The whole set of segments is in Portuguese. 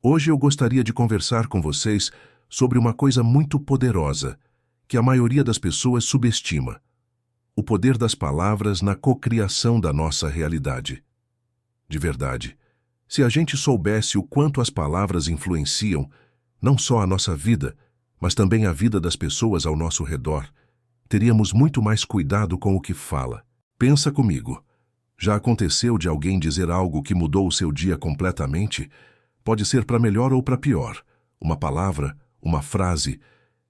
Hoje eu gostaria de conversar com vocês sobre uma coisa muito poderosa, que a maioria das pessoas subestima: o poder das palavras na cocriação da nossa realidade. De verdade, se a gente soubesse o quanto as palavras influenciam, não só a nossa vida, mas também a vida das pessoas ao nosso redor, teríamos muito mais cuidado com o que fala. Pensa comigo. Já aconteceu de alguém dizer algo que mudou o seu dia completamente? Pode ser para melhor ou para pior. Uma palavra, uma frase.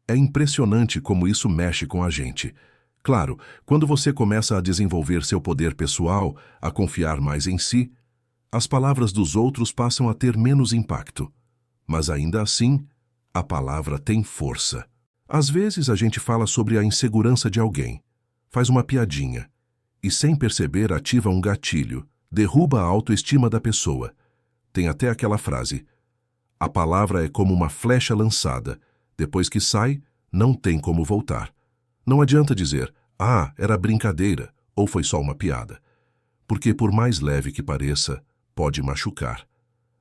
É impressionante como isso mexe com a gente. Claro, quando você começa a desenvolver seu poder pessoal, a confiar mais em si, as palavras dos outros passam a ter menos impacto. Mas ainda assim, a palavra tem força. Às vezes a gente fala sobre a insegurança de alguém, faz uma piadinha, e sem perceber ativa um gatilho, derruba a autoestima da pessoa. Tem até aquela frase: a palavra é como uma flecha lançada, depois que sai, não tem como voltar. Não adianta dizer, era brincadeira, ou foi só uma piada. Porque por mais leve que pareça, pode machucar.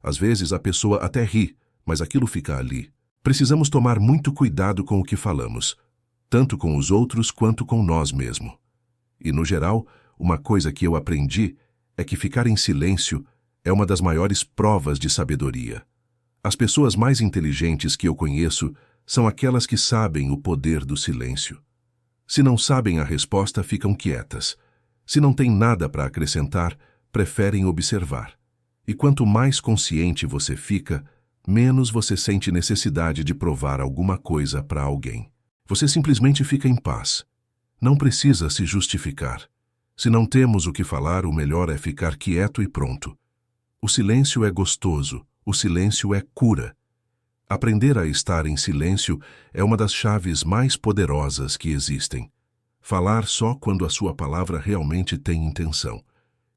Às vezes a pessoa até ri, mas aquilo fica ali. Precisamos tomar muito cuidado com o que falamos, tanto com os outros quanto com nós mesmos. E, no geral, uma coisa que eu aprendi é que ficar em silêncio é uma das maiores provas de sabedoria. As pessoas mais inteligentes que eu conheço são aquelas que sabem o poder do silêncio. Se não sabem a resposta, ficam quietas. Se não têm nada para acrescentar, preferem observar. E quanto mais consciente você fica, menos você sente necessidade de provar alguma coisa para alguém. Você simplesmente fica em paz. Não precisa se justificar. Se não temos o que falar, o melhor é ficar quieto e pronto. O silêncio é gostoso, o silêncio é cura. Aprender a estar em silêncio é uma das chaves mais poderosas que existem. Falar só quando a sua palavra realmente tem intenção.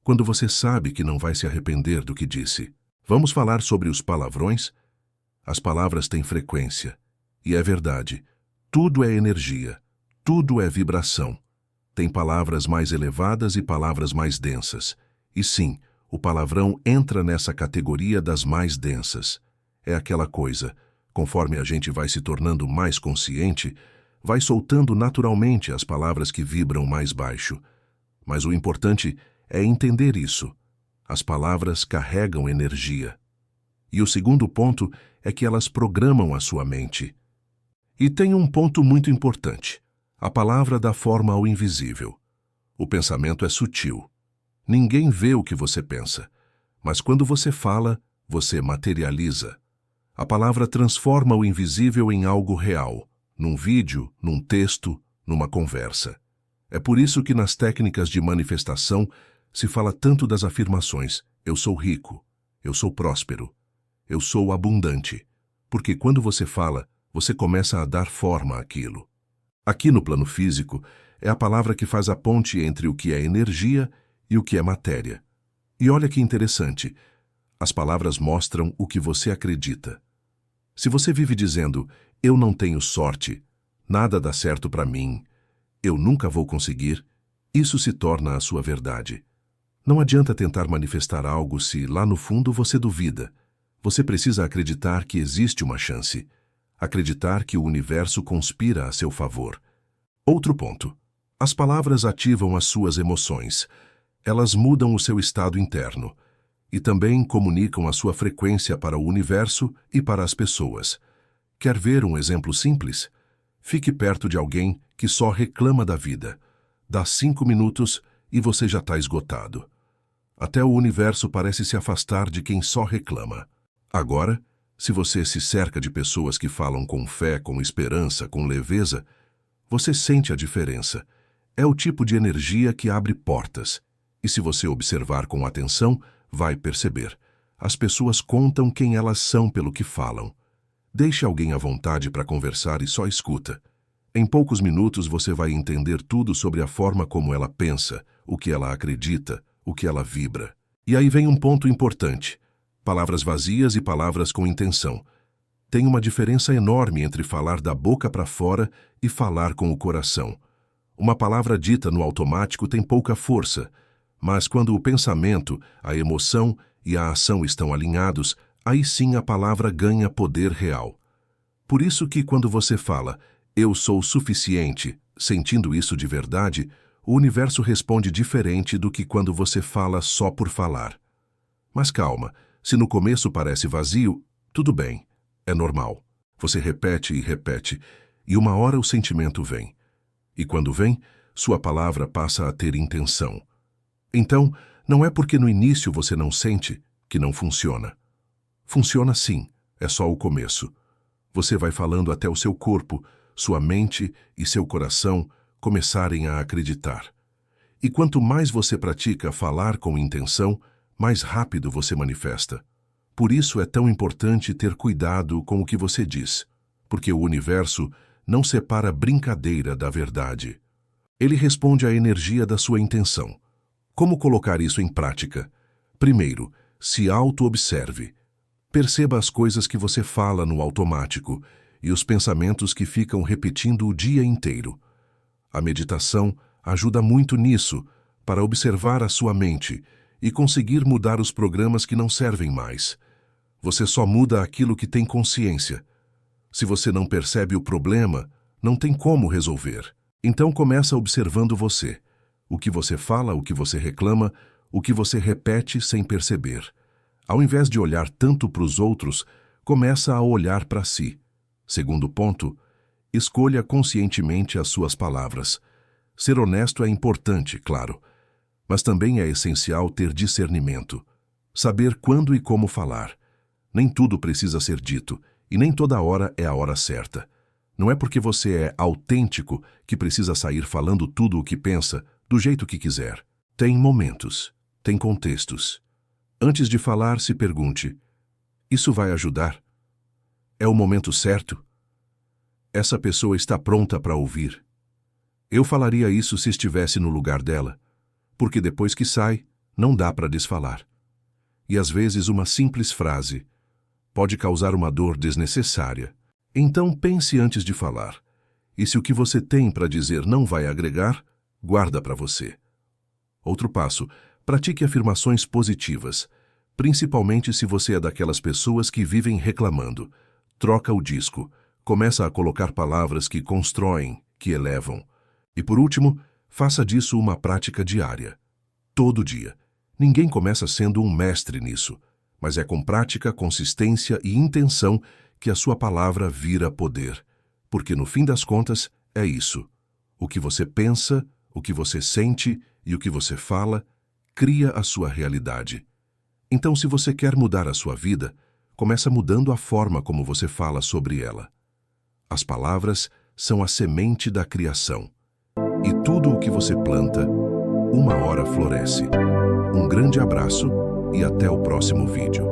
Quando você sabe que não vai se arrepender do que disse. Vamos falar sobre os palavrões? As palavras têm frequência. E é verdade. Tudo é energia. Tudo é vibração. Tem palavras mais elevadas e palavras mais densas. E sim, o palavrão entra nessa categoria das mais densas. É aquela coisa, conforme a gente vai se tornando mais consciente, vai soltando naturalmente as palavras que vibram mais baixo. Mas o importante é entender isso. As palavras carregam energia. E o segundo ponto é que elas programam a sua mente. E tem um ponto muito importante. A palavra dá forma ao invisível. O pensamento é sutil. Ninguém vê o que você pensa. Mas quando você fala, você materializa. A palavra transforma o invisível em algo real, num vídeo, num texto, numa conversa. É por isso que nas técnicas de manifestação se fala tanto das afirmações: eu sou rico, eu sou próspero, eu sou abundante. Porque quando você fala, você começa a dar forma àquilo. Aqui no plano físico, é a palavra que faz a ponte entre o que é energia e o que é matéria. E olha que interessante, as palavras mostram o que você acredita. Se você vive dizendo, eu não tenho sorte, nada dá certo para mim, eu nunca vou conseguir, isso se torna a sua verdade. Não adianta tentar manifestar algo se lá no fundo você duvida. Você precisa acreditar que existe uma chance. Acreditar que o universo conspira a seu favor. Outro ponto. As palavras ativam as suas emoções. Elas mudam o seu estado interno. E também comunicam a sua frequência para o universo e para as pessoas. Quer ver um exemplo simples? Fique perto de alguém que só reclama da vida. Dá 5 minutos e você já está esgotado. Até o universo parece se afastar de quem só reclama. Agora, se você se cerca de pessoas que falam com fé, com esperança, com leveza, você sente a diferença. É o tipo de energia que abre portas. E se você observar com atenção, vai perceber. As pessoas contam quem elas são pelo que falam. Deixe alguém à vontade para conversar e só escuta. Em poucos minutos você vai entender tudo sobre a forma como ela pensa, o que ela acredita, o que ela vibra. E aí vem um ponto importante. Palavras vazias e palavras com intenção. Tem uma diferença enorme entre falar da boca para fora e falar com o coração. Uma palavra dita no automático tem pouca força, mas quando o pensamento, a emoção e a ação estão alinhados, aí sim a palavra ganha poder real. Por isso que quando você fala, eu sou suficiente, sentindo isso de verdade, o universo responde diferente do que quando você fala só por falar. Mas calma, se no começo parece vazio, tudo bem, é normal. Você repete e repete, e uma hora o sentimento vem. E quando vem, sua palavra passa a ter intenção. Então, não é porque no início você não sente que não funciona. Funciona sim, é só o começo. Você vai falando até o seu corpo, sua mente e seu coração começarem a acreditar. E quanto mais você pratica falar com intenção, mais rápido você manifesta. Por isso é tão importante ter cuidado com o que você diz, porque o universo não separa brincadeira da verdade. Ele responde à energia da sua intenção. Como colocar isso em prática? Primeiro, se auto-observe. Perceba as coisas que você fala no automático e os pensamentos que ficam repetindo o dia inteiro. A meditação ajuda muito nisso, para observar a sua mente e conseguir mudar os programas que não servem mais. Você só muda aquilo que tem consciência. Se você não percebe o problema, não tem como resolver. Então começa observando você. O que você fala, o que você reclama, o que você repete sem perceber. Ao invés de olhar tanto para os outros, começa a olhar para si. Segundo ponto, escolha conscientemente as suas palavras. Ser honesto é importante, claro, mas também é essencial ter discernimento. Saber quando e como falar. Nem tudo precisa ser dito, e nem toda hora é a hora certa. Não é porque você é autêntico que precisa sair falando tudo o que pensa, do jeito que quiser. Tem momentos, tem contextos. Antes de falar, se pergunte: isso vai ajudar? É o momento certo? Essa pessoa está pronta para ouvir? Eu falaria isso se estivesse no lugar dela, porque depois que sai, não dá para desfalar. E às vezes uma simples frase pode causar uma dor desnecessária. Então pense antes de falar. E se o que você tem para dizer não vai agregar, guarda para você. Outro passo, pratique afirmações positivas, principalmente se você é daquelas pessoas que vivem reclamando. Troca o disco, começa a colocar palavras que constroem, que elevam. E por último, faça disso uma prática diária. Todo dia. Ninguém começa sendo um mestre nisso, mas é com prática, consistência e intenção que a sua palavra vira poder. Porque no fim das contas, é isso. O que você pensa, o que você sente e o que você fala, cria a sua realidade. Então, se você quer mudar a sua vida, começa mudando a forma como você fala sobre ela. As palavras são a semente da criação. E tudo o que você planta, uma hora floresce. Um grande abraço e até o próximo vídeo.